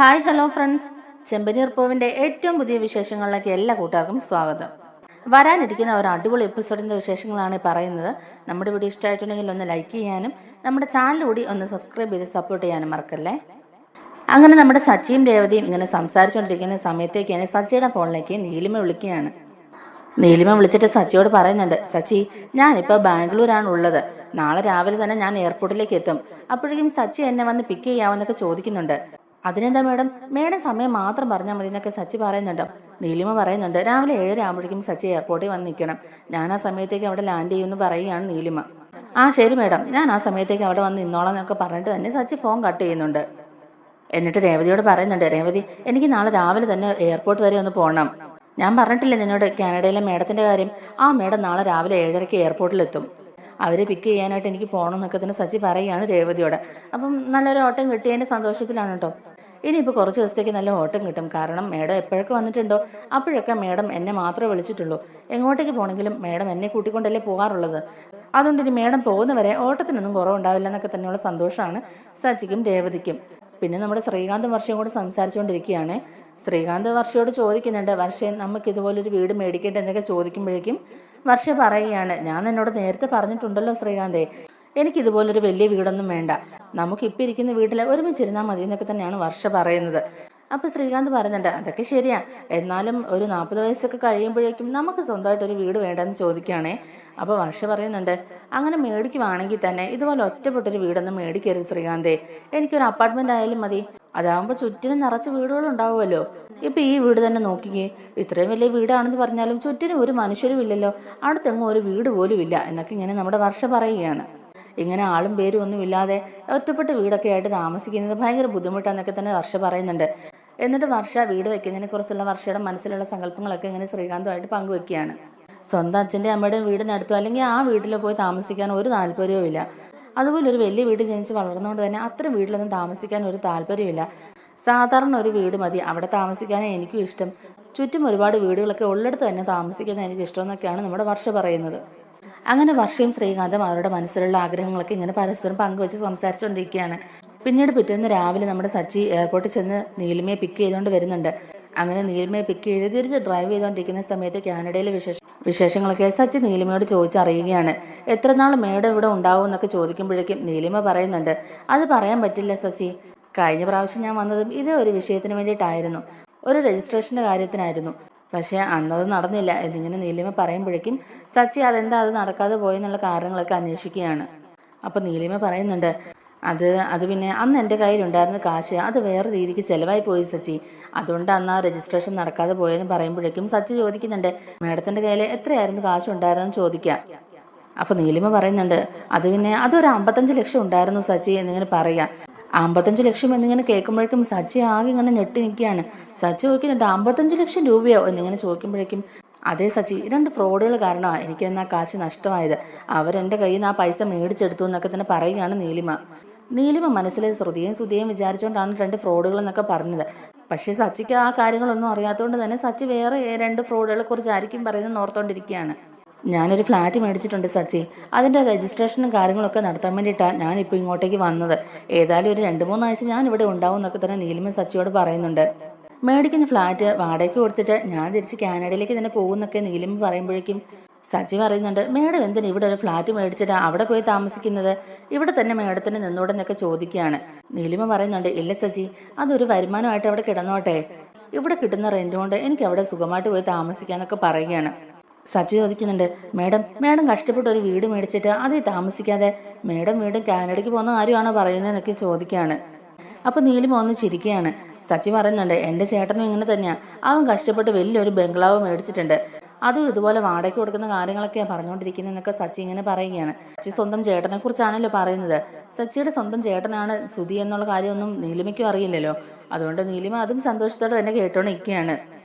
Hi hello friends, ചെമ്പനീർ പൂവിൻ്റെ ഏറ്റവും പുതിയ വിശേഷങ്ങളിലേക്ക് എല്ലാ കൂട്ടുകാർക്കും സ്വാഗതം. വരാനിരിക്കുന്ന ഒരു അടിപൊളി എപ്പിസോഡിൻ്റെ വിശേഷങ്ങളാണ് പറയുന്നത്. നമ്മുടെ വീഡിയോ ഇഷ്ടമായിട്ടുണ്ടെങ്കിൽ ഒന്ന് ലൈക്ക് ചെയ്യാനും നമ്മുടെ ചാനൽ കൂടി ഒന്ന് സബ്സ്ക്രൈബ് ചെയ്ത് സപ്പോർട്ട് ചെയ്യാനും മറക്കല്ലേ. അങ്ങനെ നമ്മുടെ സച്ചിയും രേവതിയും ഇങ്ങനെ സംസാരിച്ചുകൊണ്ടിരിക്കുന്ന സമയത്തേക്കാണ് സച്ചിയുടെ ഫോണിലേക്ക് നീലിമ വിളിക്കുകയാണ്. നീലിമ വിളിച്ചിട്ട് സച്ചിയോട് പറയുന്നുണ്ട്, സച്ചി, ഞാനിപ്പോൾ ബാംഗ്ലൂരാണ് ഉള്ളത്. നാളെ രാവിലെ തന്നെ ഞാൻ എയർപോർട്ടിലേക്ക് എത്തും. അപ്പോഴേക്കും സച്ചി എന്നെ വന്ന് പിക്ക് ചെയ്യാമെന്നൊക്കെ ചോദിക്കുന്നുണ്ട്. അതിനെന്താ മേഡം സമയം മാത്രം പറഞ്ഞാൽ മതി എന്നൊക്കെ സച്ചി പറയുന്നുണ്ട്. നീലിമ പറയുന്നുണ്ട്, രാവിലെ 7:30 ആകുമ്പോഴേക്കും സച്ചി എയർപോർട്ടിൽ വന്ന് നിൽക്കണം. ഞാൻ ആ സമയത്തേക്ക് അവിടെ ലാൻഡ് ചെയ്യുമെന്ന് പറയുകയാണ് നീലിമ. ആ ശരി മേഡം, ഞാൻ ആ സമയത്തേക്ക് അവിടെ വന്ന് നിന്നോളാം എന്നൊക്കെ പറഞ്ഞിട്ട് തന്നെ സച്ചി ഫോൺ കട്ട് ചെയ്യുന്നുണ്ട്. എന്നിട്ട് രേവതിയോട് പറയുന്നുണ്ട്, രേവതി, എനിക്ക് നാളെ രാവിലെ തന്നെ എയർപോർട്ട് വരെ ഒന്ന് പോകണം. ഞാൻ പറഞ്ഞിട്ടില്ലേ നിന്നോട് കാനഡയിലെ മേഡത്തിൻ്റെ കാര്യം? ആ മേഡം നാളെ രാവിലെ 7:30 എയർപോർട്ടിലെത്തും. അവരെ പിക്ക് ചെയ്യാനായിട്ട് എനിക്ക് പോകണമെന്നൊക്കെ തന്നെ സച്ചി പറയുകയാണ് രേവതിയോട്. അപ്പം നല്ലൊരു ഓട്ടം കിട്ടിയതിൻ്റെ സന്തോഷത്തിലാണ് കേട്ടോ. ഇനിയിപ്പോൾ കുറച്ച് ദിവസത്തേക്ക് നല്ല ഓട്ടം കിട്ടും. കാരണം മേഡം എപ്പോഴൊക്കെ വന്നിട്ടുണ്ടോ അപ്പോഴൊക്കെ മേഡം എന്നെ മാത്രമേ വിളിച്ചിട്ടുള്ളൂ. എങ്ങോട്ടേക്ക് പോകണമെങ്കിലും മേഡം എന്നെ കൂട്ടിക്കൊണ്ടല്ലേ പോകാറുള്ളത്. അതുകൊണ്ട് ഇനി മേഡം പോകുന്നവരെ ഓട്ടത്തിനൊന്നും കുറവുണ്ടാവില്ല എന്നൊക്കെ തന്നെയുള്ള സന്തോഷമാണ് സച്ചിക്കും രേവതിക്കും. പിന്നെ നമ്മുടെ ശ്രീകാന്തും വർഷയും കൂടെ സംസാരിച്ചുകൊണ്ടിരിക്കുകയാണ്. ശ്രീകാന്ത് വർഷയോട് ചോദിക്കുന്നുണ്ട്, വർഷേ, നമുക്ക് ഇതുപോലൊരു വീട് മേടിക്കട്ടെ എന്നൊക്കെ ചോദിക്കുമ്പോഴേക്കും വർഷ പറയുകയാണ്, ഞാൻ എന്നോട് നേരത്തെ പറഞ്ഞിട്ടുണ്ടല്ലോ ശ്രീകാന്തേ, എനിക്കിതുപോലൊരു വലിയ വീടൊന്നും വേണ്ട. നമുക്കിപ്പോൾ ഇരിക്കുന്ന വീട്ടിൽ ഒരുമിച്ചിരുന്നാൽ മതി എന്നൊക്കെ തന്നെയാണ് വർഷ പറയുന്നത്. അപ്പോൾ ശ്രീകാന്ത് പറയുന്നുണ്ട്, അതൊക്കെ ശരിയാ, എന്നാലും ഒരു 40 വയസ്സൊക്കെ കഴിയുമ്പോഴേക്കും നമുക്ക് സ്വന്തമായിട്ടൊരു വീട് വേണ്ടെന്ന് ചോദിക്കുകയാണേ. അപ്പോൾ വർഷ പറയുന്നുണ്ട്, അങ്ങനെ മേടിക്കുവാണെങ്കിൽ തന്നെ ഇതുപോലെ ഒറ്റപ്പെട്ടൊരു വീടൊന്നും മേടിക്കരുത് ശ്രീകാന്തേ. എനിക്കൊരു അപ്പാർട്ട്മെൻ്റ് ആയാലും മതി. അതാകുമ്പോൾ ചുറ്റിനും നിറച്ച് വീടുകളുണ്ടാവുമല്ലോ. ഇപ്പം ഈ വീട് തന്നെ നോക്കിക്കേ, ഇത്രയും വലിയ വീടാണെന്ന് പറഞ്ഞാലും ചുറ്റിനും ഒരു മനുഷ്യരും ഇല്ലല്ലോ, അടുത്തെങ്ങും ഒരു വീട് പോലും ഇല്ല എന്നൊക്കെ ഇങ്ങനെ നമ്മുടെ വർഷ പറയുകയാണ്. ഇങ്ങനെ ആളും പേരും ഒന്നും ഇല്ലാതെ ഒറ്റപ്പെട്ട വീടൊക്കെ ആയിട്ട് താമസിക്കുന്നത് ഭയങ്കര ബുദ്ധിമുട്ടാന്നൊക്കെ തന്നെ വർഷ പറയുന്നുണ്ട്. എന്നിട്ട് വർഷ വീട് വെക്കുന്നതിനെ കുറിച്ചുള്ള വർഷയുടെ മനസ്സിലുള്ള സങ്കല്പങ്ങളൊക്കെ ഇങ്ങനെ ശ്രീകാന്തുമായിട്ട് പങ്കുവെക്കുകയാണ്. സ്വന്തം അച്ഛൻ്റെ അമ്മയുടെയും വീടിനടുത്തോ അല്ലെങ്കിൽ ആ വീട്ടിൽ പോയി താമസിക്കാൻ ഒരു താല്പര്യവും ഇല്ല. അതുപോലെ ഒരു വലിയ വീട് ജനിച്ച് വളർന്നുകൊണ്ട് തന്നെ അത്തരം വീട്ടിലൊന്നും താമസിക്കാൻ ഒരു താല്പര്യമില്ല. സാധാരണ ഒരു വീട് മതി, അവിടെ താമസിക്കാനേ എനിക്കും ഇഷ്ടം. ചുറ്റും ഒരുപാട് വീടുകളൊക്കെ ഉള്ളിടത്ത് തന്നെ താമസിക്കുന്നത് എനിക്ക് ഇഷ്ടമെന്നൊക്കെയാണ് നമ്മുടെ വർഷ പറയുന്നത്. അങ്ങനെ വർഷയും ശ്രീകാന്തും അവരുടെ മനസ്സിലുള്ള ആഗ്രഹങ്ങളൊക്കെ ഇങ്ങനെ പരസ്പരം പങ്കുവെച്ച് സംസാരിച്ചുകൊണ്ടിരിക്കുകയാണ്. പിന്നീട് പിറ്റേന്ന് രാവിലെ നമ്മുടെ സച്ചി എയർപോർട്ടിൽ ചെന്ന് നീലിമയെ പിക്ക് ചെയ്തുകൊണ്ട് വരുന്നുണ്ട്. അങ്ങനെ നീലിമയെ പിക്ക് ചെയ്ത് തിരിച്ച് ഡ്രൈവ് ചെയ്തുകൊണ്ടിരിക്കുന്ന സമയത്ത് കാനഡയിലെ വിശേഷങ്ങളൊക്കെ സച്ചി നീലിമയോട് ചോദിച്ചറിയുകയാണ്. എത്ര നാൾ മേഡം ഇവിടെ ഉണ്ടാവും എന്നൊക്കെ ചോദിക്കുമ്പോഴേക്കും നീലിമ പറയുന്നുണ്ട്, അത് പറയാൻ പറ്റില്ല സച്ചി. കഴിഞ്ഞ പ്രാവശ്യം ഞാൻ വന്നതും ഇതേ ഒരു വിഷയത്തിന് വേണ്ടിയിട്ടായിരുന്നു, ഒരു രജിസ്ട്രേഷൻ്റെ കാര്യത്തിനായിരുന്നു. പക്ഷേ അന്നത് നടന്നില്ല എന്നിങ്ങനെ നീലിമ പറയുമ്പോഴേക്കും സച്ചി അതെന്താ അത് നടക്കാതെ പോയെന്നുള്ള കാരണങ്ങളൊക്കെ അന്വേഷിക്കുകയാണ്. അപ്പോൾ നീലിമ പറയുന്നുണ്ട്, അത് പിന്നെ അന്ന് എൻ്റെ കയ്യിലുണ്ടായിരുന്ന കാശ് അത് വേറെ രീതിക്ക് ചിലവായി പോയി സച്ചി, അതുകൊണ്ട് അന്ന് ആ രജിസ്ട്രേഷൻ നടക്കാതെ പോയെന്ന് പറയുമ്പോഴേക്കും സച്ചി ചോദിക്കുന്നുണ്ട്, മേഡത്തിൻ്റെ കയ്യിൽ എത്രയായിരുന്നു കാശ് ഉണ്ടായിരുന്നെന്ന് ചോദിക്കാം. അപ്പോൾ നീലിമ പറയുന്നുണ്ട്, അത് പിന്നെ അതൊരു 55 ലക്ഷം ഉണ്ടായിരുന്നു സച്ചി എന്നിങ്ങനെ പറയാം. 55 ലക്ഷം എന്നിങ്ങനെ കേൾക്കുമ്പോഴേക്കും സച്ചി ആകെ ഇങ്ങനെ ഞെട്ടി നിൽക്കുകയാണ്. സച്ചി ചോദിക്കുന്നുണ്ട്, 55 ലക്ഷം രൂപയോ എന്നിങ്ങനെ ചോദിക്കുമ്പോഴേക്കും, അതേ സച്ചി, 2 ഫ്രോഡുകൾ കാരണമാണ് എനിക്ക് എന്നാ കാശ് നഷ്ടമായത്. അവരെൻ്റെ കയ്യിൽ നിന്ന് ആ പൈസ മേടിച്ചെടുത്തു എന്നൊക്കെ തന്നെ പറയുകയാണ് നീലിമ മനസ്സിൽ ശ്രുതിയും വിചാരിച്ചുകൊണ്ടാണ് 2 ഫ്രോഡുകൾ എന്നൊക്കെ പറഞ്ഞത്. പക്ഷേ സച്ചിക്ക് ആ കാര്യങ്ങളൊന്നും അറിയാത്തതുകൊണ്ട് തന്നെ സച്ചി വേറെ 2 ഫ്രോഡുകളെ കുറിച്ചായിരിക്കും പറയുന്നത് ഓർത്തുകൊണ്ടിരിക്കുകയാണ്. ഞാനൊരു ഫ്ലാറ്റ് മേടിച്ചിട്ടുണ്ട് സച്ചി, അതിൻ്റെ രജിസ്ട്രേഷനും കാര്യങ്ങളൊക്കെ നടത്താൻ വേണ്ടിയിട്ടാണ് ഞാനിപ്പോൾ ഇങ്ങോട്ടേക്ക് വന്നത്. ഏതായാലും ഒരു 2-3 ആഴ്ച ഞാൻ ഇവിടെ ഉണ്ടാവും എന്നൊക്കെ തന്നെ നീലിമ സച്ചിയോട് പറയുന്നുണ്ട്. മേടിക്കുന്ന ഫ്ലാറ്റ് വാടകയ്ക്ക് കൊടുത്തിട്ട് ഞാൻ തിരിച്ച് കാനഡയിലേക്ക് തന്നെ പോകുമെന്നൊക്കെ നീലിമ പറയുമ്പോഴേക്കും സച്ചി പറയുന്നുണ്ട്, മേഡം എന്തിനാ ഇവിടെ ഒരു ഫ്ലാറ്റ് മേടിച്ചിട്ട് അവിടെ പോയി താമസിക്കുന്നത്? ഇവിടെ തന്നെ മേഡത്തിന് നിന്നൂടെ എന്നൊക്കെ ചോദിക്കുകയാണ്. നീലിമ പറയുന്നുണ്ട്, ഇല്ല സച്ചി, അതൊരു വരുമാനമായിട്ട് അവിടെ കിടന്നോട്ടെ. ഇവിടെ കിട്ടുന്ന റെന്റ് കൊണ്ട് എനിക്ക് അവിടെ സുഖമായിട്ട് പോയി താമസിക്കാന്നൊക്കെ പറയുകയാണ്. സച്ചി ചോദിക്കുന്നുണ്ട്, മേഡം കഷ്ടപ്പെട്ട് ഒരു വീട് മേടിച്ചിട്ട് അതിൽ താമസിക്കാതെ മേഡം വീണ്ടും കാനഡയ്ക്ക് പോകുന്ന കാര്യമാണോ പറയുന്നതെന്നൊക്കെ ചോദിക്കുകയാണ്. അപ്പോൾ നീലിമ ഒന്ന് ചിരിക്കുകയാണ്. സച്ചി പറയുന്നുണ്ട്, എൻ്റെ ചേട്ടനും ഇങ്ങനെ തന്നെയാണ്, അവൻ കഷ്ടപ്പെട്ട് വലിയൊരു ബംഗ്ലാവ് മേടിച്ചിട്ടുണ്ട്, അതും ഇതുപോലെ വാടകയ്ക്ക് കൊടുക്കുന്ന കാര്യങ്ങളൊക്കെയാണ് പറഞ്ഞുകൊണ്ടിരിക്കുന്നതെന്നൊക്കെ സച്ചി ഇങ്ങനെ പറയുകയാണ്. സച്ചി സ്വന്തം ചേട്ടനെ കുറിച്ചാണല്ലോ പറയുന്നത്. സച്ചിയുടെ സ്വന്തം ചേട്ടനാണ് സുധി എന്നുള്ള കാര്യമൊന്നും നീലിമയ്ക്കും അറിയില്ലല്ലോ. അതുകൊണ്ട് നീലിമ അതും സന്തോഷത്തോടെ തന്നെ കേട്ടോണ്ടിരിക്കുകയാണ്.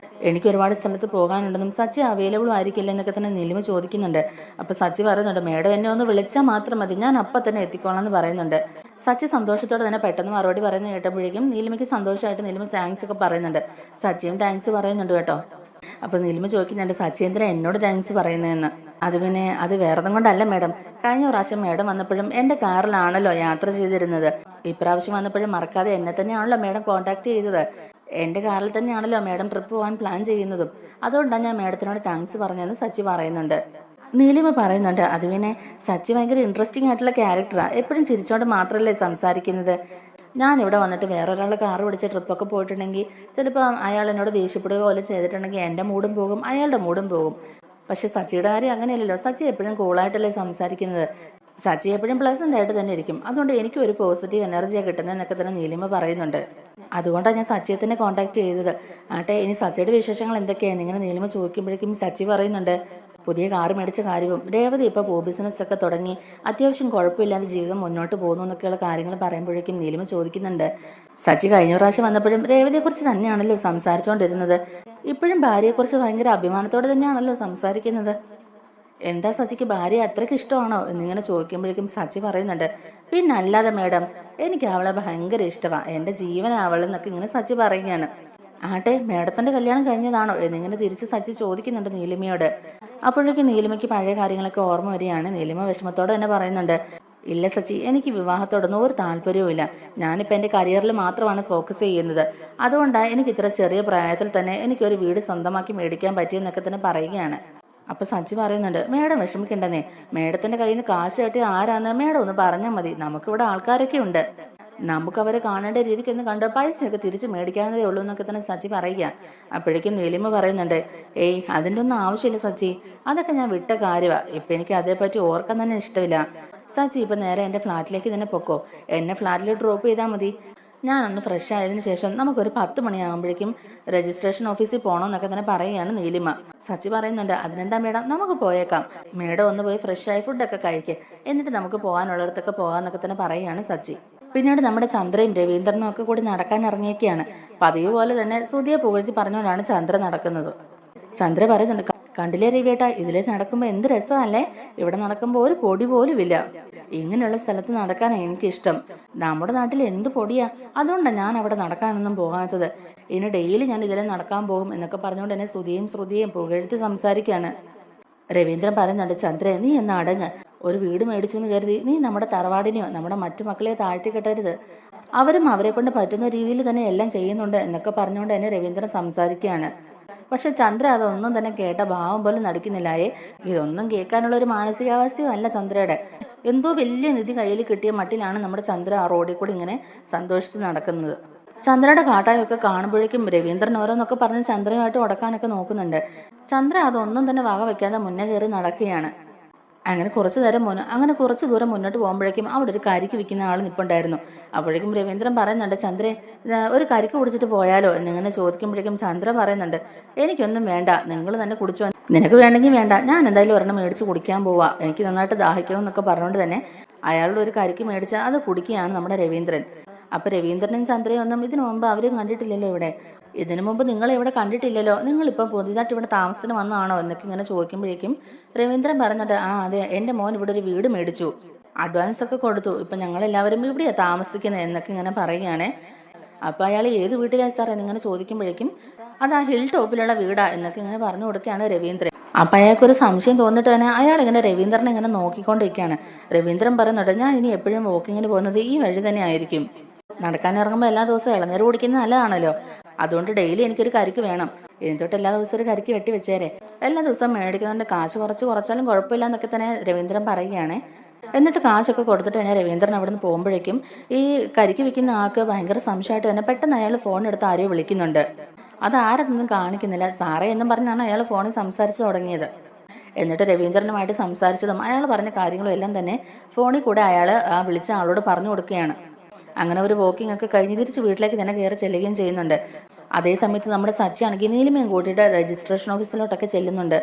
എനിക്ക് ഒരുപാട് സ്ഥലത്ത് പോകാനുണ്ടെന്നും സച്ചി അവൈലബിൾ ആയിരിക്കില്ല എന്നൊക്കെ തന്നെ നീലിമ ചോദിക്കുന്നുണ്ട്. അപ്പോൾ സച്ചി പറയുന്നുണ്ട്, മേഡം എന്നെ ഒന്ന് വിളിച്ചാൽ മാത്രം മതി, ഞാൻ അപ്പം തന്നെ എത്തിക്കോളാം എന്ന് പറയുന്നുണ്ട്. സച്ചി സന്തോഷത്തോടെ തന്നെ പെട്ടെന്ന് മറുപടി പറയുന്നത് കേട്ടപ്പോഴേക്കും നീലിമയ്ക്ക് സന്തോഷമായിട്ട് നീലിമ താങ്ക്സ് ഒക്കെ പറയുന്നുണ്ട്. സച്ചിയും താങ്ക്സ് പറയുന്നുണ്ട് കേട്ടോ. അപ്പോൾ നീലിമ ചോദിക്കുന്നുണ്ട് സച്ചേന്ദ്രൻ എന്നോട് താങ്ക്സ് പറയുന്നതെന്ന്. അത് പിന്നെ അത് വേറൊന്നും കൊണ്ടല്ല മാഡം, കഴിഞ്ഞ പ്രാവശ്യം മാഡം വന്നപ്പോഴും എൻ്റെ കാറിലാണല്ലോ യാത്ര ചെയ്തിരുന്നത്. ഇപ്രാവശ്യം വന്നപ്പോഴും മറക്കാതെ എന്നെ തന്നെയാണല്ലോ മാഡം കോൺടാക്ട് ചെയ്തത്. എൻ്റെ കാറിൽ തന്നെയാണല്ലോ മാഡം ട്രിപ്പ് പോകാൻ പ്ലാൻ ചെയ്യുന്നതും. അതുകൊണ്ടാണ് ഞാൻ മാഡത്തിനോട് താങ്ക്സ് പറഞ്ഞതെന്ന് സച്ചി പറയുന്നുണ്ട്. നീലിമ പറയുന്നുണ്ട് അത് പിന്നെ സച്ചി ഭയങ്കര ഇൻട്രസ്റ്റിംഗ് ആയിട്ടുള്ള ക്യാരക്ടറാണ്. എപ്പോഴും ചിരിച്ചോണ്ട് മാത്രമല്ലേ സംസാരിക്കുന്നത്. ഞാനിവിടെ വന്നിട്ട് വേറൊരാളുടെ കാറ് പിടിച്ച് ട്രിപ്പൊക്കെ പോയിട്ടുണ്ടെങ്കിൽ ചിലപ്പോൾ അയാൾ എന്നോട് ദേഷ്യപ്പെടുക പോലെ ചെയ്തിട്ടുണ്ടെങ്കിൽ എൻ്റെ മൂടും പോകും, അയാളുടെ മൂടും പോകും. പക്ഷെ സച്ചിയുടെ കാര്യം അങ്ങനെയല്ലല്ലോ. സച്ചി എപ്പോഴും കൂളായിട്ടല്ലേ സംസാരിക്കുന്നത്. സച്ചി എപ്പോഴും പ്ലസൻ്റ് ആയിട്ട് തന്നെ ഇരിക്കും. അതുകൊണ്ട് എനിക്ക് ഒരു പോസിറ്റീവ് എനർജിയാണ് കിട്ടുന്നതെന്നൊക്കെ തന്നെ നീലിമ പറയുന്നുണ്ട്. അതുകൊണ്ടാണ് ഞാൻ സച്ചിയെ തന്നെ കോൺടാക്ട് ചെയ്തത്. ആട്ടെ, ഇനി സച്ചിയുടെ വിശേഷങ്ങൾ എന്തൊക്കെയാണ് ഇങ്ങനെ നീലിമ ചോദിക്കുമ്പോഴേക്കും സച്ചി പറയുന്നുണ്ട് പുതിയ കാറ് മേടിച്ച കാര്യവും രേവതി ഇപ്പോൾ പൂ ബിസിനസ്സൊക്കെ തുടങ്ങി അത്യാവശ്യം കുഴപ്പമില്ലാതെ ജീവിതം മുന്നോട്ട് പോകുന്നു എന്നൊക്കെയുള്ള കാര്യങ്ങൾ പറയുമ്പോഴേക്കും നീലിമ ചോദിക്കുന്നുണ്ട് സച്ചി കഴിഞ്ഞ പ്രാവശ്യം വന്നപ്പോഴും രേവതിയെക്കുറിച്ച് തന്നെയാണല്ലോ സംസാരിച്ചുകൊണ്ടിരുന്നത്. ഇപ്പോഴും ഭാര്യയെക്കുറിച്ച് ഭയങ്കര അഭിമാനത്തോടെ തന്നെയാണല്ലോ സംസാരിക്കുന്നത്. എന്താ സച്ചിക്ക് ഭാര്യ അത്രയ്ക്ക് ഇഷ്ടമാണോ എന്നിങ്ങനെ ചോദിക്കുമ്പോഴേക്കും സച്ചി പറയുന്നുണ്ട് പിന്നെ അല്ലാതെ മേഡം, എനിക്ക് അവളെ ഭയങ്കര ഇഷ്ടമാണ്, എൻ്റെ ജീവനാവളെന്നൊക്കെ ഇങ്ങനെ സച്ചി പറയുകയാണ്. ആട്ടെ, മേഡത്തിൻ്റെ കല്യാണം കഴിഞ്ഞതാണോ എന്നിങ്ങനെ തിരിച്ച് സച്ചി ചോദിക്കുന്നുണ്ട് നീലിമയോട്. അപ്പോഴേക്കും നീലിമയ്ക്ക് പഴയ കാര്യങ്ങളൊക്കെ ഓർമ്മ വരികയാണ്. നീലിമ വിഷമത്തോടെ തന്നെ പറയുന്നുണ്ട് ഇല്ല സച്ചി, എനിക്ക് വിവാഹത്തോടൊന്നും ഒരു താല്പര്യവുമില്ല. ഞാനിപ്പോൾ എൻ്റെ കരിയറിൽ മാത്രമാണ് ഫോക്കസ് ചെയ്യുന്നത്. അതുകൊണ്ടാണ് എനിക്ക് ഇത്ര ചെറിയ പ്രായത്തിൽ തന്നെ എനിക്കൊരു വീട് സ്വന്തമാക്കി മേടിക്കാൻ പറ്റിയെന്നൊക്കെ തന്നെ പറയുകയാണ്. അപ്പോൾ സച്ചി പറയുന്നുണ്ട് മേഡം വിഷമിക്കണ്ടെന്നേ, മേഡത്തിൻ്റെ കയ്യിൽ നിന്ന് കാശ് കെട്ടി ആരാന്ന് മേഡം ഒന്ന് പറഞ്ഞാൽ മതി. നമുക്കിവിടെ ആൾക്കാരൊക്കെ ഉണ്ട്, നമുക്ക് അവരെ കാണേണ്ട രീതിക്കൊന്ന് കണ്ട് പൈസയൊക്കെ തിരിച്ച് മേടിക്കാവുന്നതേ ഉള്ളൂ എന്നൊക്കെ തന്നെ സച്ചി പറയുക. അപ്പോഴേക്കും നീലിമ പറയുന്നുണ്ട് ഏയ് അതിൻ്റെ ഒന്നും ആവശ്യമില്ല സച്ചി, അതൊക്കെ ഞാൻ വിട്ട കാര്യമാണ്. ഇപ്പം എനിക്ക് അതേപ്പറ്റി ഓർക്കാൻ തന്നെ ഇഷ്ടമില്ല. സച്ചി ഇപ്പം നേരെ എൻ്റെ ഫ്ലാറ്റിലേക്ക് തന്നെ പൊക്കോ, എന്നെ ഫ്ലാറ്റിൽ ഡ്രോപ്പ് ചെയ്താൽ മതി. ഞാനൊന്ന് ഫ്രഷ് ആയതിനു ശേഷം നമുക്കൊരു 10 മണിയാകുമ്പോഴേക്കും രജിസ്ട്രേഷൻ ഓഫീസിൽ പോകണമെന്നൊക്കെ തന്നെ പറയുകയാണ് നീലിമ. സച്ചി പറയുന്നുണ്ട് അതിനെന്താ മേഡം, നമുക്ക് പോയേക്കാം. മേഡം ഒന്ന് പോയി ഫ്രഷായി ഫുഡൊക്കെ കഴിക്കുക, എന്നിട്ട് നമുക്ക് പോകാനുള്ളിടത്തൊക്കെ പോകാമെന്നൊക്കെ തന്നെ പറയുകയാണ് സച്ചി. പിന്നീട് നമ്മുടെ ചന്ദ്രയും രവീന്ദ്രനും ഒക്കെ കൂടി നടക്കാൻ ഇറങ്ങിയൊക്കെയാണ്. പതിവ് പോലെ തന്നെ സുധിയെ പുകഴ്ത്തി പറഞ്ഞുകൊണ്ടാണ് ചന്ദ്ര നടക്കുന്നത്. ചന്ദ്ര പറയുന്നുണ്ട് കണ്ടില്ലേ രവിയേട്ടാ, ഇതിലേ നടക്കുമ്പോൾ എന്ത് രസമല്ലേ, ഇവിടെ നടക്കുമ്പോൾ ഒരു പൊടി പോലും ഇല്ല. ഇങ്ങനെയുള്ള സ്ഥലത്ത് നടക്കാനാണ് എനിക്കിഷ്ടം. നമ്മുടെ നാട്ടിൽ എന്ത് പൊടിയാ, അതുകൊണ്ടാണ് ഞാൻ അവിടെ നടക്കാനൊന്നും പോകാത്തത്. ഇനി ഡെയിലി ഞാൻ ഇതിലെ നടക്കാൻ പോകും എന്നൊക്കെ പറഞ്ഞുകൊണ്ട് തന്നെ സുധിയും ശ്രുതിയും പുകഴ്ത്തി സംസാരിക്കുകയാണ്. രവീന്ദ്രൻ പറയുന്നുണ്ട് ചന്ദ്ര നീ എന്ന് അടങ്ങ്, ഒരു വീട് മേടിച്ചു എന്ന് കരുതി നീ നമ്മുടെ തറവാടിനെയോ നമ്മുടെ മറ്റു മക്കളെയോ താഴ്ത്തി കെട്ടരുത്. അവരും അവരെ കൊണ്ട് പറ്റുന്ന രീതിയിൽ തന്നെ എല്ലാം ചെയ്യുന്നുണ്ട് എന്നൊക്കെ പറഞ്ഞുകൊണ്ട് തന്നെ രവീന്ദ്രൻ സംസാരിക്കുകയാണ്. പക്ഷെ ചന്ദ്ര അതൊന്നും തന്നെ കേട്ട ഭാവം പോലും നടിക്കുന്നില്ലായേ. ഇതൊന്നും കേൾക്കാനുള്ള ഒരു മാനസികാവസ്ഥയും അല്ല ചന്ദ്രയുടെ. എന്തോ വലിയ നിധി കയ്യിൽ കിട്ടിയ മട്ടിലാണ് നമ്മുടെ ചന്ദ്ര ആ റോഡിൽ കൂടി ഇങ്ങനെ സന്തോഷിച്ച് നടക്കുന്നത്. ചന്ദ്രയുടെ കാട്ടായൊക്കെ കാണുമ്പോഴേക്കും രവീന്ദ്രൻ ഓരോന്നൊക്കെ പറഞ്ഞ് ചന്ദ്രയുമായിട്ട് ഉടക്കാനൊക്കെ നോക്കുന്നുണ്ട്. ചന്ദ്ര അതൊന്നും തന്നെ വക വെക്കാതെ മുന്നേ കയറി നടക്കുകയാണ്. അങ്ങനെ കുറച്ച് ദൂരം മുന്നോട്ട് പോകുമ്പോഴേക്കും അവിടെ ഒരു കരിക്ക് വിൽക്കുന്ന ആൾ നിൽപ്പുണ്ടായിരുന്നു. അപ്പോഴേക്കും രവീന്ദ്രൻ പറയുന്നുണ്ട് ചന്ദ്രേ ഒരു കരിക്ക് കുടിച്ചിട്ട് പോയാലോ എന്നിങ്ങനെ ചോദിക്കുമ്പോഴേക്കും ചന്ദ്ര പറയുന്നുണ്ട് എനിക്കൊന്നും വേണ്ട, നിങ്ങൾ തന്നെ കുടിച്ചോ, നിനക്ക് വേണമെങ്കിൽ വേണ്ട, ഞാൻ എന്തായാലും ഒരെണ്ണം മേടിച്ച് കുടിക്കാൻ പോവാ, എനിക്ക് നന്നായിട്ട് ദാഹിക്കണം എന്നൊക്കെ പറഞ്ഞുകൊണ്ട് തന്നെ അയാളുടെ ഒരു കരിക്ക് മേടിച്ച് അത് കുടിക്കുകയാണ് നമ്മുടെ രവീന്ദ്രൻ. അപ്പൊ രവീന്ദ്രനും ചന്ദ്രയും ഒന്നും ഇതിനു മുമ്പ് അവരും കണ്ടിട്ടില്ലല്ലോ ഇവിടെ. ഇതിനു മുമ്പ് നിങ്ങളെ ഇവിടെ കണ്ടിട്ടില്ലല്ലോ, നിങ്ങളിപ്പോൾ പുതിയതായിട്ട് ഇവിടെ താമസത്തിന് വന്നതാണോ എന്നൊക്കെ ഇങ്ങനെ ചോദിക്കുമ്പോഴേക്കും രവീന്ദ്രൻ പറഞ്ഞിട്ട് അതെ, എൻ്റെ മോൻ ഇവിടെ ഒരു വീട് മേടിച്ചു, അഡ്വാൻസ് ഒക്കെ കൊടുത്തു, ഇപ്പം ഞങ്ങളെല്ലാവരും ഇവിടെയാണ് താമസിക്കുന്നത് എന്നൊക്കെ ഇങ്ങനെ പറയുകയാണേ. അപ്പം അയാൾ ഏത് വീട്ടിലാണ് സാർ എന്നിങ്ങനെ ചോദിക്കുമ്പോഴേക്കും അത് ആ ഹിൽ ടോപ്പിലുള്ള വീടാ എന്നൊക്കെ ഇങ്ങനെ പറഞ്ഞു കൊടുക്കുകയാണ് രവീന്ദ്രൻ. അപ്പം അയാൾക്കൊരു സംശയം തോന്നിട്ട് തന്നെ അയാൾ ഇങ്ങനെ രവീന്ദ്രനെ ഇങ്ങനെ നോക്കിക്കൊണ്ടിരിക്കുകയാണ്. രവീന്ദ്രൻ പറയുന്നുണ്ട് ഞാൻ ഇനി എപ്പോഴും വോക്കിങ്ങിന് പോകുന്നത് ഈ വഴി തന്നെ ആയിരിക്കും. നടക്കാനിറങ്ങുമ്പോൾ എല്ലാ ദിവസവും ഇളനീര് കുടിക്കുന്നത് നല്ലതാണല്ലോ, അതുകൊണ്ട് ഡെയിലി എനിക്കൊരു കരിക്ക് വേണം. എന്നിട്ട് എല്ലാ ദിവസവും ഒരു കരിക്ക് വെട്ടി വെച്ചേരെ, എല്ലാ ദിവസവും മേടിക്കുന്നുണ്ട്, കാശ് കുറച്ചാലും കുഴപ്പമില്ല എന്നൊക്കെ തന്നെ രവീന്ദ്രൻ പറയുകയാണ്. എന്നിട്ട് കാശൊക്കെ കൊടുത്തിട്ട് തന്നെ രവീന്ദ്രൻ അവിടെ നിന്ന് പോകുമ്പോഴേക്കും ഈ കരിക്ക് വിൽക്കുന്ന ആൾക്ക് ഭയങ്കര സംശയമായിട്ട് തന്നെ പെട്ടെന്ന് അയാൾ ഫോൺ എടുത്ത് ആരെയോ വിളിക്കുന്നുണ്ട്. അത് ആരതൊന്നും കാണിക്കുന്നില്ല, സാറേ എന്നും പറഞ്ഞാണ് അയാൾ ഫോണിൽ സംസാരിച്ചു തുടങ്ങിയത്. എന്നിട്ട് രവീന്ദ്രനുമായിട്ട് സംസാരിച്ചതും അയാൾ പറഞ്ഞ കാര്യങ്ങളും എല്ലാം തന്നെ ഫോണിൽ കൂടെ അയാൾ ആ വിളിച്ച ആളോട് പറഞ്ഞു കൊടുക്കുകയാണ്. അങ്ങനെ ഒരു വോക്കിംഗ് ഒക്കെ കഴിഞ്ഞ് തിരിച്ച് വീട്ടിലേക്ക് തന്നെ കയറി ചെല്ലുകയും ചെയ്യുന്നുണ്ട്. അതേ സമയത്ത് നമ്മുടെ സച്ചി ആണെങ്കിൽ നീലിമയും കൂട്ടിയിട്ട് രജിസ്ട്രേഷൻ ഓഫീസിലോട്ടൊക്കെ ചെല്ലുന്നുണ്ട്.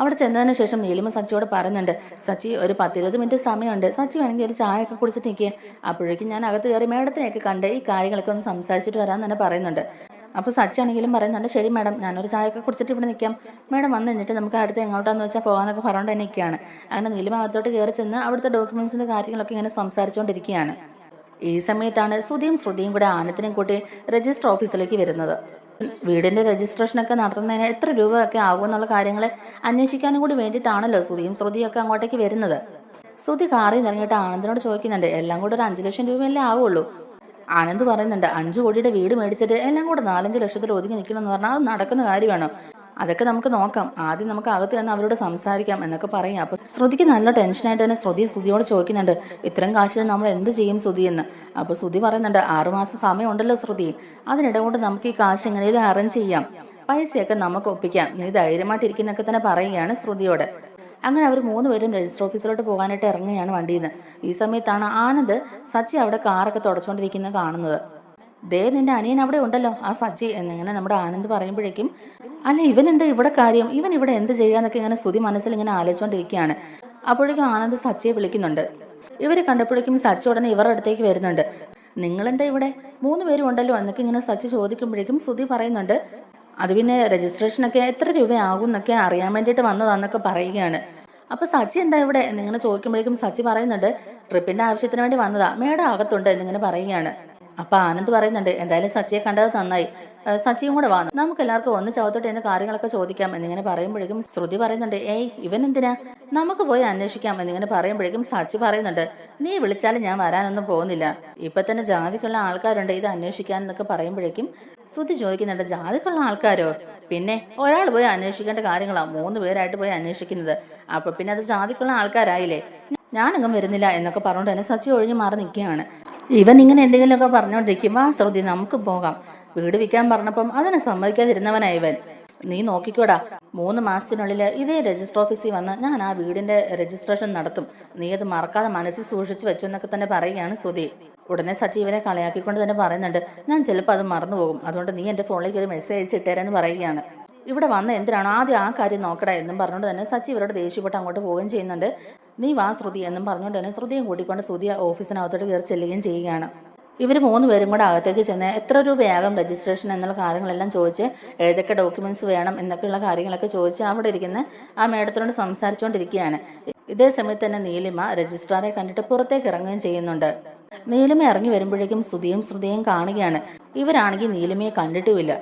അവിടെ ചെന്നതിന് ശേഷം നീലിമ സച്ചിയോട് പറയുന്നുണ്ട് സച്ചി ഒരു 10-20 മിനിറ്റ് സമയമുണ്ട്, സച്ചി വേണമെങ്കിൽ ഒരു ചായ ഒക്കെ കുടിച്ചിട്ട് നിൽക്കുക, അപ്പോഴേക്കും ഞാൻ അകത്ത് കയറി മേഡത്തിനെയൊക്കെ കണ്ട് ഈ കാര്യങ്ങളൊക്കെ ഒന്ന് സംസാരിച്ചിട്ട് വരാമെന്ന് തന്നെ പറയുന്നുണ്ട്. അപ്പോൾ സച്ചി ആണെങ്കിലും പറയുന്നുണ്ട് ശരി മാഡം, ഞാനൊരു ചായ ഒക്കെ കുടിച്ചിട്ട് ഇവിടെ നിൽക്കാം, മാഡം വന്ന് കഴിഞ്ഞിട്ട് നമുക്ക് അടുത്ത് എങ്ങോട്ടാന്ന് വെച്ചാൽ പോകാമെന്നൊക്കെ പറഞ്ഞുകൊണ്ട് തന്നെ നിൽക്കുകയാണ്. അങ്ങനെ നീലിമ അകത്തോട്ട് കയറി ചെന്ന് അവിടുത്തെ ഡോക്യുമെന്റ്സിന്റെ കാര്യങ്ങളൊക്കെ ഇങ്ങനെ സംസാരിച്ചുകൊണ്ടിരിക്കുകയാണ്. ഈ സമയത്താണ് ശ്രുതിയും കൂടെ ആനത്തിനെയും കൂട്ടി രജിസ്റ്റർ ഓഫീസിലേക്ക് വരുന്നത്. വീടിന്റെ രജിസ്ട്രേഷനൊക്കെ നടത്തുന്നതിന് എത്ര രൂപയൊക്കെ ആകും എന്നുള്ള കാര്യങ്ങൾ അന്വേഷിക്കാനും കൂടി വേണ്ടിയിട്ടാണല്ലോ ശ്രുതിയൊക്കെ അങ്ങോട്ടേക്ക് വരുന്നത്. ശ്രുതി കാറിൽ നിന്ന് ഇറങ്ങിയിട്ട് ആനന്ദിനോട് ചോദിക്കുന്നുണ്ട്, എല്ലാം കൂടെ ഒരു 5 ലക്ഷം രൂപയല്ലേ ആവുള്ളൂ? ആനന്ദ് പറയുന്നുണ്ട്, 5 കോടിയുടെ വീട് മേടിച്ചിട്ട് എല്ലാം കൂടെ 4-5 ലക്ഷത്തിൽ ഒതുങ്ങി നിൽക്കണം എന്ന് പറഞ്ഞാൽ അത് നടക്കുന്ന കാര്യമാണോ? അതൊക്കെ നമുക്ക് നോക്കാം, ആദ്യം നമുക്ക് അകത്ത് തന്നെ അവരോട് സംസാരിക്കാം എന്നൊക്കെ പറയാം. അപ്പൊ ശ്രുതിക്ക് നല്ല ടെൻഷനായിട്ട് തന്നെ ശ്രുതിയോട് ചോദിക്കുന്നുണ്ട്, ഇത്രയും കാശ് നമ്മൾ എന്ത് ചെയ്യും ശ്രുതി എന്ന്. അപ്പൊ ശ്രുതി പറയുന്നുണ്ട്, 6 മാസം സമയം ഉണ്ടല്ലോ ശ്രുതി, അതിനിടെ കൊണ്ട് നമുക്ക് ഈ കാശ് എങ്ങനെയും അറേഞ്ച് ചെയ്യാം, പൈസയൊക്കെ നമുക്ക് ഒപ്പിക്കാം, നീ ധൈര്യമായിട്ടിരിക്കുന്നൊക്കെ തന്നെ പറയുകയാണ് ശ്രുതിയോട്. അങ്ങനെ അവർ 3 പേരും രജിസ്റ്റർ ഓഫീസിലോട്ട് പോകാനായിട്ട് ഇറങ്ങുകയാണ് വണ്ടിയിൽ നിന്ന്. ഈ സമയത്താണ് ആനന്ദ് സച്ചി അവിടെ കാറൊക്കെ തുടച്ചുകൊണ്ടിരിക്കുന്നത് കാണുന്നത്. ദേ നിന്റെ അനിയൻ അവിടെ ഉണ്ടല്ലോ, ആ സച്ചി എന്നിങ്ങനെ നമ്മുടെ ആനന്ദ് പറയുമ്പോഴേക്കും, അല്ല ഇവൻ എന്താ ഇവിടെ കാര്യം, ഇവൻ ഇവിടെ എന്ത് ചെയ്യാന്നൊക്കെ ഇങ്ങനെ ശ്രുതി മനസ്സിൽ ഇങ്ങനെ ആലോചിച്ചുകൊണ്ടിരിക്കുകയാണ്. അപ്പോഴേക്കും ആനന്ദ് സച്ചിയെ വിളിക്കുന്നുണ്ട്. ഇവരെ കണ്ടപ്പോഴേക്കും സച്ചി ഉടനെ ഇവരുടെ അടുത്തേക്ക് വരുന്നുണ്ട്. നിങ്ങളെന്താ ഇവിടെ 3 പേരും ഉണ്ടല്ലോ എന്നൊക്കെ ഇങ്ങനെ സച്ചി ചോദിക്കുമ്പോഴേക്കും ശ്രുതി പറയുന്നുണ്ട്, അത് പിന്നെ രജിസ്ട്രേഷനൊക്കെ എത്ര രൂപയാകും എന്നൊക്കെ അറിയാൻ വേണ്ടിയിട്ട് വന്നതാന്നൊക്കെ പറയുകയാണ്. അപ്പൊ സച്ചി എന്താ ഇവിടെ എന്നിങ്ങനെ ചോദിക്കുമ്പോഴേക്കും സച്ചി പറയുന്നുണ്ട്, ട്രിപ്പിന്റെ ആവശ്യത്തിന് വേണ്ടി വന്നതാ, മേഡം അകത്തുണ്ട് എന്നിങ്ങനെ പറയുകയാണ്. അപ്പൊ ആനന്ദ് പറയുന്നുണ്ട്, എന്തായാലും സച്ചിയെ കണ്ടത് നന്നായി, സച്ചിയും കൂടെ വന്നു, നമുക്ക് എല്ലാവർക്കും ഒന്ന് ചവത്തോട്ട് എന്ന് കാര്യങ്ങളൊക്കെ ചോദിക്കാം എന്നിങ്ങനെ പറയുമ്പോഴേക്കും ശ്രുതി പറയുന്നുണ്ട്, ഏയ് ഇവൻ എന്തിനാ, നമുക്ക് പോയി അന്വേഷിക്കാം എന്നിങ്ങനെ പറയുമ്പോഴേക്കും സച്ചി പറയുന്നുണ്ട്, നീ വിളിച്ചാലും ഞാൻ വരാനൊന്നും പോകുന്നില്ല, ഇപ്പൊ തന്നെ ജാതിക്കുള്ള ആൾക്കാരുണ്ട് ഇത് അന്വേഷിക്കാൻ എന്നൊക്കെ പറയുമ്പോഴേക്കും ശ്രുതി ചോദിക്കുന്നുണ്ട്, ജാതിക്കുള്ള ആൾക്കാരോ? പിന്നെ ഒരാൾ പോയി അന്വേഷിക്കേണ്ട കാര്യങ്ങളാ 3 പേരായിട്ട് പോയി അന്വേഷിക്കുന്നത്, അപ്പൊ പിന്നെ അത് ജാതിക്കുള്ള ആൾക്കാരായില്ലേ, ഞാനങ്ങും വരുന്നില്ല എന്നൊക്കെ പറഞ്ഞുകൊണ്ട് തന്നെ സച്ചി ഒഴിഞ്ഞു മാറി നിൽക്കുകയാണ്. ഇവൻ ഇങ്ങനെ എന്തെങ്കിലുമൊക്കെ പറഞ്ഞുകൊണ്ടിരിക്കുമ്പോ ശ്രുതി നമുക്ക് പോകാം, വീട് വിൽക്കാൻ പറഞ്ഞപ്പം അതിനെ സമ്മതിക്കാതിരുന്നവനാ ഇവൻ, നീ നോക്കിക്കോടാ, 3 മാസത്തിനുള്ളിൽ ഇതേ രജിസ്റ്റർ ഓഫീസിൽ വന്ന് ഞാൻ ആ വീടിന്റെ രജിസ്ട്രേഷൻ നടത്തും, നീ അത് മറക്കാതെ മനസ്സിൽ സൂക്ഷിച്ചു വെച്ചു എന്നൊക്കെ തന്നെ പറയുകയാണ് ശ്രുതി. ഉടനെ സച്ചി ഇവരെ കളയാക്കിക്കൊണ്ട് തന്നെ പറയുന്നുണ്ട്, ഞാൻ ചിലപ്പോൾ അത് മറന്നുപോകും, അതുകൊണ്ട് നീ എന്റെ ഫോണിലേക്ക് ഒരു മെസ്സേജ് അയച്ചിട്ടേരെന്ന് പറയുകയാണ്. ഇവിടെ വന്ന് എന്തിനാണോ ആദ്യം ആ കാര്യം നോക്കടാ എന്നും പറഞ്ഞുകൊണ്ട് തന്നെ സച്ചി ഇവരോട് ദേഷ്യപ്പെട്ട് അങ്ങോട്ട് പോവുകയും ചെയ്യുന്നുണ്ട്. നീ വാ ശ്രുതി എന്നും പറഞ്ഞുകൊണ്ട് തന്നെ ശ്രുതിയും കൂട്ടിക്കൊണ്ട് ശ്രുതി ഓഫീസിനകത്തോട്ട് കയറി ചെല്ലുകയും ചെയ്യുകയാണ്. ഇവർ 3 പേരും കൂടെ അകത്തേക്ക് ചെന്ന് എത്ര രൂപയാകും രജിസ്ട്രേഷൻ എന്നുള്ള കാര്യങ്ങളെല്ലാം ചോദിച്ച്, ഏതൊക്കെ ഡോക്യുമെന്റ്സ് വേണം എന്നൊക്കെയുള്ള കാര്യങ്ങളൊക്കെ ചോദിച്ച് അവിടെ ഇരിക്കുന്ന ആ മേഡത്തിനോട് സംസാരിച്ചുകൊണ്ടിരിക്കുകയാണ്. ഇതേ സമയത്ത് തന്നെ നീലിമ രജിസ്ട്രാറെ കണ്ടിട്ട് പുറത്തേക്ക് ഇറങ്ങുകയും ചെയ്യുന്നുണ്ട്. നീലിമ ഇറങ്ങി വരുമ്പോഴേക്കും ശ്രുതിയും കാണുകയാണ്. ഇവരാണെങ്കിൽ നീലിമയെ കണ്ടിട്ടുമില്ല.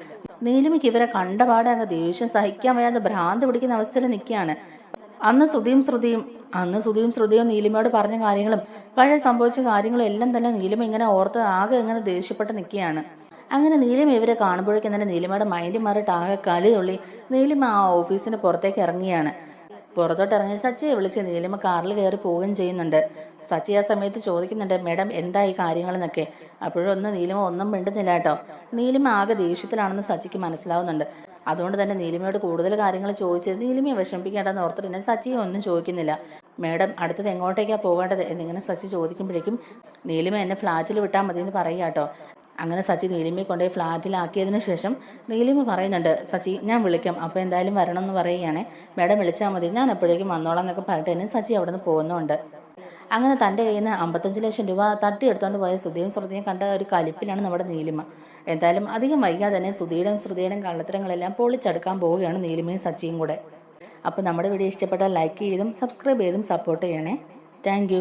നീലിമയ്ക്ക് ഇവരെ കണ്ടപാടെ അങ്ങ് ദേഷ്യം സഹിക്കാൻ വയ്യാതെ ഭ്രാന്ത് പിടിക്കുന്ന അവസ്ഥയിൽ നിൽക്കുകയാണ്. അന്ന് ശ്രുതിയും നീലിമയോട് പറഞ്ഞ കാര്യങ്ങളും പഴയ സംഭവിച്ച കാര്യങ്ങളും എല്ലാം തന്നെ നീലിമ ഇങ്ങനെ ഓർത്ത് ആകെ ഇങ്ങനെ ദേഷ്യപ്പെട്ട് നിൽക്കുകയാണ്. അങ്ങനെ നീലിമ ഇവരെ കാണുമ്പോഴേക്കും തന്നെ നീലിമയുടെ മൈൻഡ് മാറിയിട്ട് ആകെ കലി തുള്ളി നീലിമ ആ ഓഫീസിന് പുറത്തേക്ക് ഇറങ്ങിയാണ്. പുറത്തോട്ട് ഇറങ്ങി സച്ചിയെ വിളിച്ച് നീലിമ കാറിൽ കയറി പോവുകയും ചെയ്യുന്നുണ്ട്. സച്ചി ആ സമയത്ത് ചോദിക്കുന്നുണ്ട്, മേഡം എന്താ ഈ കാര്യങ്ങളെന്നൊക്കെ. അപ്പോഴൊന്നും നീലിമ ഒന്നും മിണ്ടുന്നില്ല കേട്ടോ. നീലിമ ആകെ ദേഷ്യത്തിലാണെന്ന് സച്ചിക്ക് മനസ്സിലാവുന്നുണ്ട്. അതുകൊണ്ട് തന്നെ നീലിമയോട് കൂടുതൽ കാര്യങ്ങൾ ചോദിച്ച് നീലിമയെ വിഷമിപ്പിക്കേണ്ടെന്ന് ഓർത്തിട്ട് സച്ചിയെ ഒന്നും ചോദിക്കുന്നില്ല. മേഡം അടുത്തത് എങ്ങോട്ടേക്കാണ് പോകേണ്ടത് എന്നിങ്ങനെ സച്ചി ചോദിക്കുമ്പോഴേക്കും നീലിമ എന്നെ ഫ്ലാറ്റിൽ വിട്ടാൽ മതി എന്ന് പറയുക കേട്ടോ. അങ്ങനെ സച്ചി നീലിമയെ കൊണ്ടുപോയി ഫ്ലാറ്റിലാക്കിയതിന് ശേഷം നീലിമ പറയുന്നുണ്ട്, സച്ചി ഞാൻ വിളിക്കാം, അപ്പോൾ എന്തായാലും വരണം എന്ന് പറയുകയാണെ, മേഡം വിളിച്ചാൽ മതി, ഞാൻ അപ്പോഴേക്കും വന്നോളാം എന്നൊക്കെ പറഞ്ഞിട്ട് തന്നെ സച്ചി അവിടെ നിന്ന് പോകുന്നുണ്ട്. അങ്ങനെ തൻ്റെ കയ്യിൽ നിന്ന് 55 ലക്ഷം രൂപ തട്ടിയെടുത്തുകൊണ്ട് പോയ ശ്രുതിയും കണ്ട ഒരു കലിപ്പിലാണ് നമ്മുടെ നീലിമ. എന്തായാലും അധികം വൈകാതെ തന്നെ ശ്രുതിയുടെയും കള്ളത്തരങ്ങളെല്ലാം പൊളിച്ചെടുക്കാൻ പോവുകയാണ് നീലിമയും സച്ചിയും കൂടെ. അപ്പോൾ നമ്മുടെ വീഡിയോ ഇഷ്ടപ്പെട്ടാൽ ലൈക്ക് ചെയ്തും സബ്സ്ക്രൈബ് ചെയ്തും സപ്പോർട്ട് ചെയ്യണേ. താങ്ക്